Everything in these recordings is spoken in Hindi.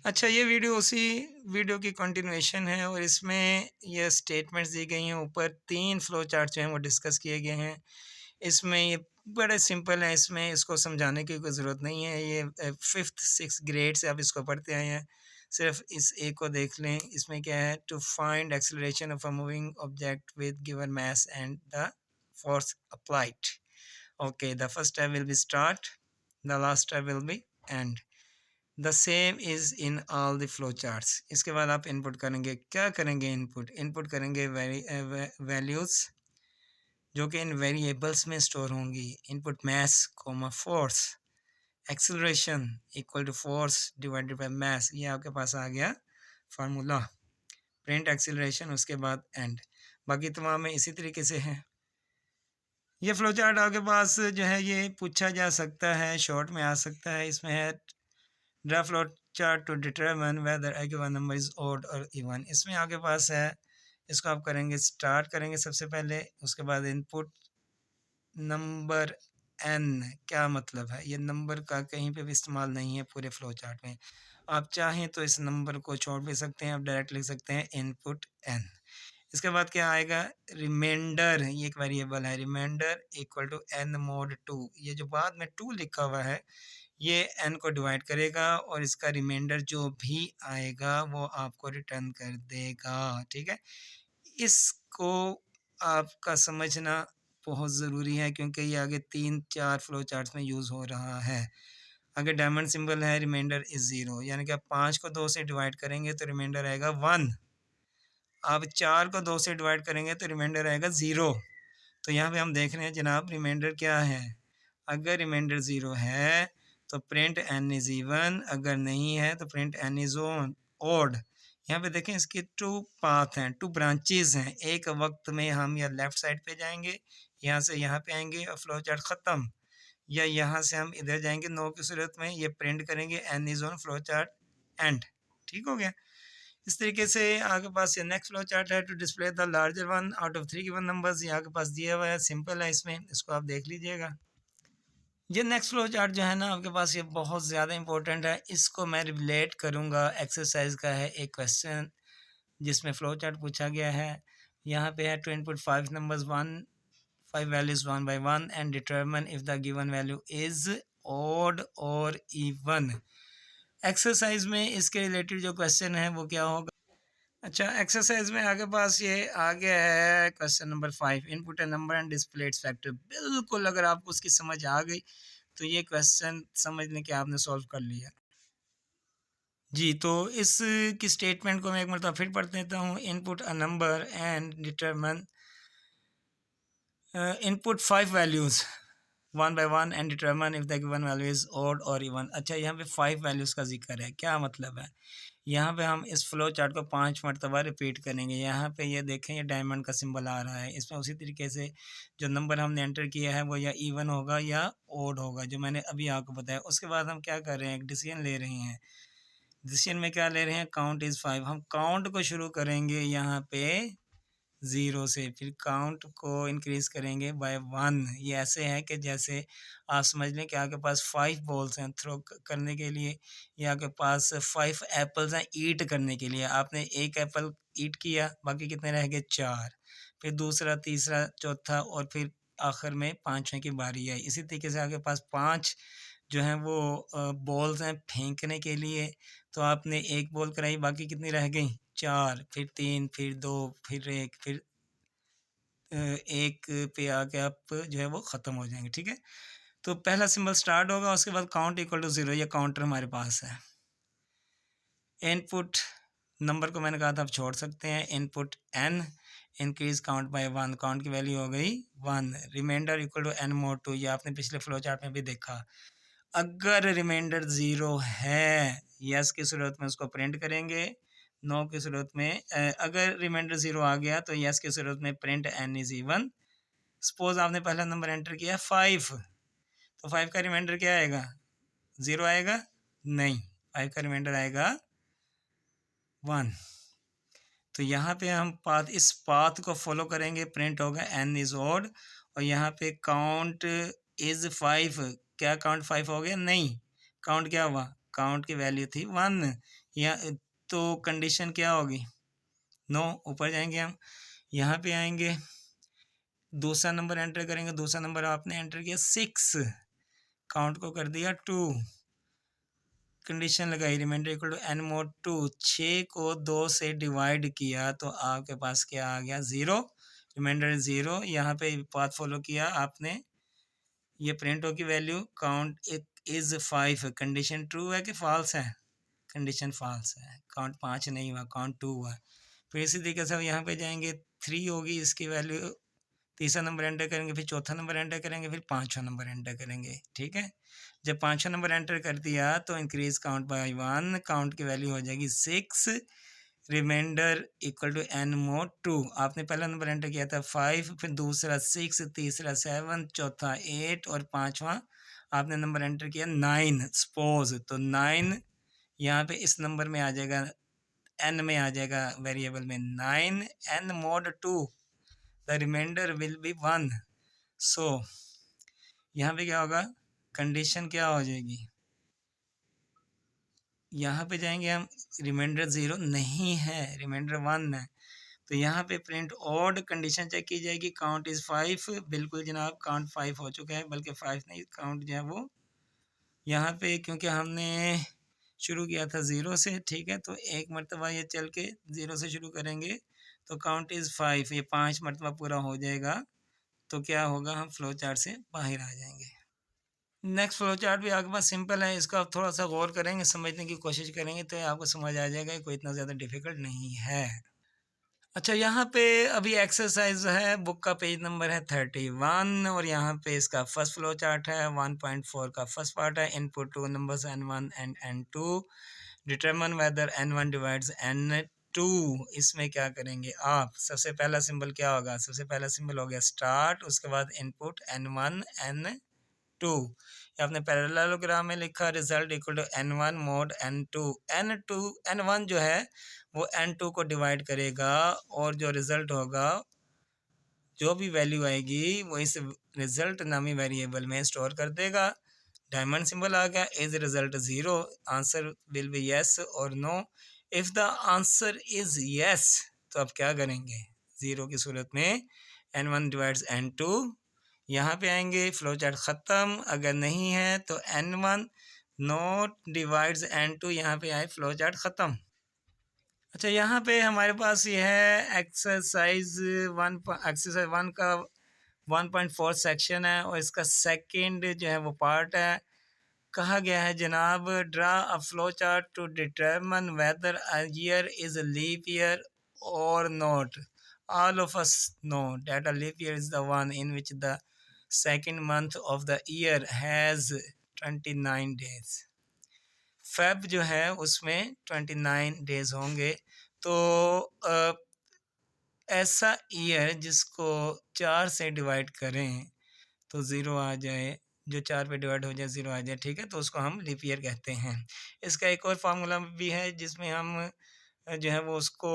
अच्छा, ये वीडियो उसी वीडियो की कंटिन्यूएशन है और इसमें ये स्टेटमेंट्स दी गई हैं। ऊपर 3 फ्लो चार्ट जो हैं वो डिस्कस किए गए हैं। इसमें ये बड़े सिंपल हैं, इसमें इसको समझाने की कोई ज़रूरत नहीं है। ये 5th 6th ग्रेड से आप इसको पढ़ते आए हैं। सिर्फ़ इस एक को देख लें। इसमें क्या है, to find acceleration of a moving object with given mass and the force applied. Okay, the first step will be start, the last step will be end. The same is in all the flow charts. इसके बाद आप इनपुट करेंगे, क्या करेंगे, इनपुट करेंगे वैल्यूज़ जो कि इन वेरिएबल्स में स्टोर होंगी। Input mass comma force, acceleration equal to force divided by mass, ये आपके पास आ गया फार्मूला। प्रिंट एक्सेलरेशन, उसके बाद एंड। बाकी तमाम में इसी तरीके से है। ये फ्लो चार्ट आपके पास जो है ये पूछा जा सकता है, शॉर्ट में आ सकता है। इसमें है draw flow chart to determine whether a given number is odd और इवन। इसमें आपके पास है, इसको आप करेंगे, स्टार्ट करेंगे सबसे पहले। उसके बाद इनपुट नंबर एन, क्या मतलब है, ये नंबर का कहीं पे भी इस्तेमाल नहीं है पूरे फ्लो चार्ट में। आप चाहें तो इस नंबर को छोड़ भी सकते हैं, आप डायरेक्ट लिख सकते हैं इनपुट एन। इसके बाद क्या आएगा, रिमाइंडर, ये एक वेरिएबल है, remainder equal to n mod 2। ये जो बाद में 2 लिखा हुआ है ये एन को डिवाइड करेगा और इसका रिमाइंडर जो भी आएगा वो आपको रिटर्न कर देगा। ठीक है, इसको आपका समझना बहुत ज़रूरी है क्योंकि ये आगे 3-4 फ्लो चार्ट्स में यूज़ हो रहा है। अगर डायमंड सिंबल है, रिमाइंडर इज़ 0, यानी कि आप 5 को 2 से डिवाइड करेंगे तो रिमाइंडर आएगा 1। आप 4 को 2 से डिवाइड करेंगे तो रिमाइंडर आएगा 0। तो यहाँ पे हम देख रहे हैं जनाब रिमाइंडर क्या है। अगर रिमाइंडर 0 है तो प्रिंट एन इज़ इवन, अगर नहीं है तो प्रिंट एन इज़ ऑड। यहाँ पे देखें इसके 2 पाथ हैं, 2 ब्रांचेस हैं। एक वक्त में हम या लेफ़्ट साइड पे जाएंगे, यहाँ से यहाँ पे आएंगे और फ्लो चार्ट ख़त्म, या यहाँ से हम इधर जाएंगे नो की सूरत में, ये प्रिंट करेंगे n is on flow chart end. ठीक हो गया। इस तरीके से आपके पास ये नेक्स्ट फ्लो चार्ट है, to display the larger one out of 3 given numbers. ये आपके पास दिया हुआ है, सिंपल है, इसमें इसको आप देख लीजिएगा। ये नेक्स्ट फ्लो चार्ट जो है ना आपके पास, ये बहुत ज़्यादा इंपॉर्टेंट है। इसको मैं रिलेट करूँगा, एक्सरसाइज का है एक क्वेश्चन जिसमें फ्लो चार्ट पूछा गया है। यहाँ पे है to input 5 numbers 5 values 1 by 1 and determine if the given value is odd और इवन। एक्सरसाइज में इसके रिलेटेड जो क्वेश्चन है वो क्या होगा। अच्छा, एक्सरसाइज में आपके पास ये आ गया है question number 5, input A number and display it's factor. बिल्कुल अगर आपको उसकी समझ आ गई तो ये क्वेश्चन समझ लें कि आपने सॉल्व कर लिया। जी, तो इस की स्टेटमेंट को मैं एक मरतबा फिर पढ़ देता हूँ। Input a number and determine input 5 values 1 by 1 and determine if the given value is odd और इवन। अच्छा, यहाँ पे 5 वैल्यूज़ का जिक्र है, क्या मतलब है। यहाँ पे हम इस फ्लो चार्ट को 5 मरतबा रिपीट करेंगे। यहाँ पे ये देखें, ये डायमंड का सिंबल आ रहा है। इसमें उसी तरीके से जो नंबर हमने एंटर किया है वो या इवन होगा या ओड होगा, जो मैंने अभी आपको बताया। उसके बाद हम क्या कर रहे हैं, एक डिसीजन ले रहे हैं। डिसीजन में क्या ले रहे हैं, काउंट इज़ 5। हम काउंट को शुरू करेंगे यहाँ पे 0 से, फिर काउंट को इंक्रीज़ करेंगे बाय 1। ये ऐसे है कि जैसे आप समझ लें कि आपके पास 5 बॉल्स हैं थ्रो करने के लिए, या आपके पास 5 एप्पल्स हैं ईट करने के लिए। आपने एक एप्पल ईट किया, बाकी कितने रह गए, 4। फिर दूसरा, तीसरा, चौथा और फिर आखिर में 5वें की बारी आई। इसी तरीके से आपके पास 5 जो हैं वो बॉल्स हैं फेंकने के लिए। तो आपने एक बॉल कराई, बाकी कितनी रह गई, 4, फिर 3, फिर 2, फिर 1, फिर 1 पे आके आप जो है वो ख़त्म हो जाएंगे। ठीक है, तो पहला सिंबल स्टार्ट होगा, उसके बाद काउंट इक्वल टू 0, ये काउंटर हमारे पास है। इनपुट नंबर को मैंने कहा था आप छोड़ सकते हैं, input n increase count by 1, count की वैल्यू हो गई 1। Remainder equal to n mod 2, ये आपने पिछले फ्लो चार्ट में भी देखा। अगर रिमाइंडर 0 है, यस की सूरत में उसको प्रिंट करेंगे, नो की सूरत में अगर रिमाइंडर 0 आ गया तो यस की सूरत में print n is even. Suppose आपने पहला नंबर एंटर किया 5, तो 5 का रिमाइंडर क्या आएगा, 0 आएगा, नहीं, 5 का रिमाइंडर आएगा 1। तो यहाँ पे हम इस पाथ को फॉलो करेंगे, प्रिंट होगा n इज़ ऑड, और यहाँ पे काउंट इज़ 5। क्या काउंट 5 हो गया, नहीं, काउंट क्या हुआ, काउंट की वैल्यू थी 1 या तो कंडीशन क्या होगी, नो। ऊपर जाएंगे हम, यहाँ पे आएंगे, दूसरा नंबर एंटर करेंगे, दूसरा नंबर आपने एंटर किया 6, काउंट को कर दिया 2, कंडीशन लगाई remainder equal to n mod 2, 6 को 2 से डिवाइड किया तो आपके पास क्या आ गया, 0, रिमाइंडर 0। यहाँ पे पाथ फॉलो किया आपने, ये प्रिंट हो की value count is 5, condition true है कि फॉल्स है, कंडीशन फॉल्स है, काउंट 5 नहीं हुआ, काउंट 2 हुआ। फिर इसी तरीके से यहाँ पे जाएंगे, 3 होगी इसकी वैल्यू, तीसरा नंबर एंटर करेंगे, फिर चौथा नंबर एंटर करेंगे, फिर पांचवा नंबर एंटर करेंगे, ठीक है। जब पांचवा नंबर एंटर कर दिया तो इंक्रीज काउंट बाय 1, काउंट की वैल्यू हो जाएगी 6, remainder equal to n mod 2। आपने पहला नंबर एंटर किया था 5, फिर दूसरा 6, तीसरा 7, चौथा 8 और पांचवा आपने नंबर एंटर किया 9 सपोज, तो 9 यहाँ पे इस नंबर में आ जाएगा, n में आ जाएगा, वेरिएबल में 9 n mod 2, the remainder will be 1। So यहाँ पे क्या होगा, कंडीशन क्या हो जाएगी, यहाँ पे जाएंगे हम, रिमाइंडर 0 नहीं है, रिमाइंडर 1 है, तो यहाँ पे प्रिंट ऑड, कंडीशन चेक की जाएगी, काउंट इज 5, बिल्कुल जनाब काउंट 5 हो चुका है, बल्कि 5 नहीं, काउंट जो है वो यहाँ पे क्योंकि हमने शुरू किया था 0 से, ठीक है, तो एक मरतबा ये चल के 0 से शुरू करेंगे तो काउंट इज़ 5, ये 5 मरतबा पूरा हो जाएगा तो क्या होगा, हम फ्लो चार्ट से बाहर आ जाएंगे। नेक्स्ट फ्लो चार्ट भी आपके पास सिंपल है, इसको आप थोड़ा सा गौर करेंगे, समझने की कोशिश करेंगे तो आपको समझ आ जाएगा, कोई इतना ज़्यादा डिफिकल्ट नहीं है। अच्छा, यहाँ पे अभी एक्सरसाइज है, बुक का पेज नंबर है 31 और यहाँ पे इसका फर्स्ट फ्लो चार्ट है, 1.4 का फर्स्ट पार्ट है, input two numbers n1 and n2, determine whether n1 divides n2। इसमें क्या करेंगे आप, सबसे पहला सिंबल क्या होगा, सबसे पहला सिंबल हो गया स्टार्ट, उसके बाद इनपुट n1 n2, आपने पैरेललोग्राम में लिखा result equal to n1 mod n2, n1 जो है वो n2 को डिवाइड करेगा और जो रिजल्ट होगा, जो भी वैल्यू आएगी वो इस रिजल्ट नामी वेरिएबल में स्टोर कर देगा। डायमंड सिंबल आ गया, is result 0, answer will be yes और no. If the answer is yes तो आप क्या करेंगे, 0 की सूरत में n1 डिवाइड्स n2, यहाँ पे आएंगे, फ्लो चार्ट ख़त्म। अगर नहीं है तो n1 नॉट डिवाइड्स n2, यहाँ पे आए, फ्लो चार्ट ख़त्म। अच्छा, यहाँ पे हमारे पास ये है एक्सरसाइज 1 का 1.4 सेक्शन है और इसका सेकंड जो है वो पार्ट है। कहा गया है जनाब, draw a flow chart to determine whether a year is a leap year और not. All of us know that a leap year is the one in which the second month of the year has 29 days. Feb जो है उसमें 29 डेज होंगे, तो ऐसा ईयर जिसको 4 से डिवाइड करें तो 0 आ जाए, जो 4 पे डिवाइड हो जाए 0 आ जाए, ठीक है, तो उसको हम लीप ईयर कहते हैं। इसका एक और फार्मूला भी है जिसमें हम जो है वो उसको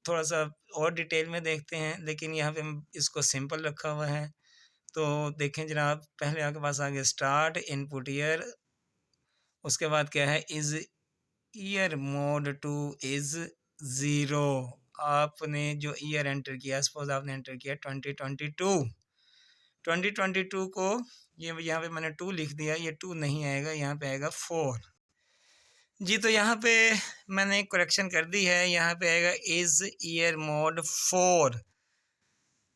थोड़ा सा और डिटेल में देखते हैं, लेकिन यहाँ पे इसको सिंपल रखा हुआ है। तो देखें जनाब, पहले आपके पास आ गया स्टार्ट, इनपुट ईयर, उसके बाद क्या है, is year mode two is 0। आपने जो ईयर एंटर किया, सपोज आपने एंटर किया 2022 को, ये यहाँ पे मैंने 2 लिख दिया, ये 2 नहीं आएगा, यहाँ पे आएगा 4 जी। तो यहाँ पे मैंने एक करेक्शन कर दी है, यहाँ पे आएगा इज ईयर मोड 4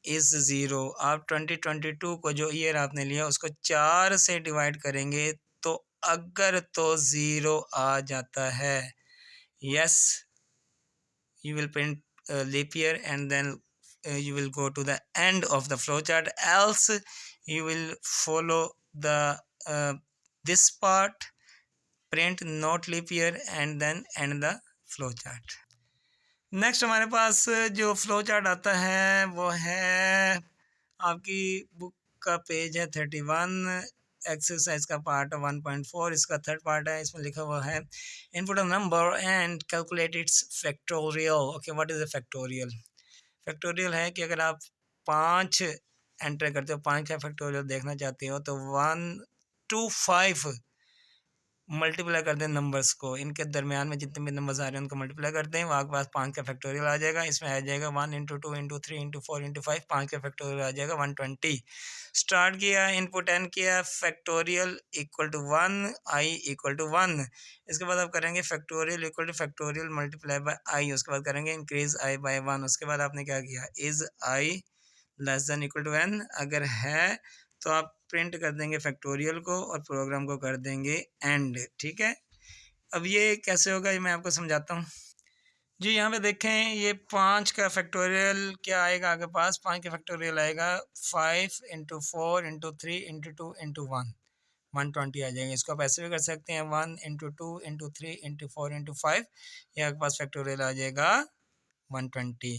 इज 0। आप 2022 को जो ईयर आपने लिया उसको 4 से डिवाइड करेंगे तो अगर तो 0 आ जाता है, yes, you will print leap year and then you will go to the end of the flowchart, else you will follow the this part, print not leap year and then end the flowchart। Next हमारे पास जो फ्लो चार्ट आता है वो है आपकी बुक का पेज है 31, एक्सरसाइज का पार्ट 1.4, इसका थर्ड पार्ट है। इसमें लिखा हुआ है input a number and calculate its factorial. Okay, what is a factorial? Factorial है कि अगर आप 5 एंटर करते हो, 5 का फैक्टोरियल देखना चाहते हो तो 1 to 5 मल्टीप्लाई कर दें नंबर्स को, इनके दरमियान में जितने भी नंबर्स आ रहे हैं उनको मल्टीप्लाई कर दें, वहाँ के पास 5 का फैक्टोरियल आ जाएगा। इसमें आ जाएगा 1 इंटू 2 इंटू 3 इंटू 4 इंटू 5, 5 का फैक्टोरियल आ जाएगा 120। स्टार्ट किया, इनपुट n किया, factorial equal to 1, i equal to 1। इसके बाद आप करेंगे factorial equal to factorial multiply by i, उसके बाद करेंगे इंक्रीज i बाय 1। उसके बाद आपने क्या किया, is i less than equal to n, अगर है तो आप प्रिंट कर देंगे फैक्टोरियल को और प्रोग्राम को कर देंगे एंड। ठीक है, अब ये कैसे होगा ये मैं आपको समझाता हूँ जी। यहाँ पे देखें, ये 5 का फैक्टोरियल क्या आएगा आपके पास, 5 का फैक्टोरियल आएगा 5 इंटू 4 इंटू 3 इंटू 2 इंटू 1, 120 आ जाएगा। इसको आप ऐसे भी कर सकते हैं 1 इंटू 2 इंटू 3 इंटू 4 इंटू 5, ये आपके पास फैक्टोरियल आ जाएगा 120।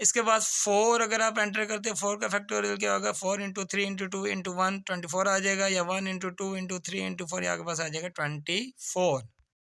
इसके बाद 4 अगर आप एंटर करते हैं, 4 का फैक्टोरियल क्या होगा, 4 इंटू 3 इंटू 2 इंटू 1 24 आ जाएगा, या 1 इंटू 2 इंटू 3 इंटू 4 आपके पास आ जाएगा 24।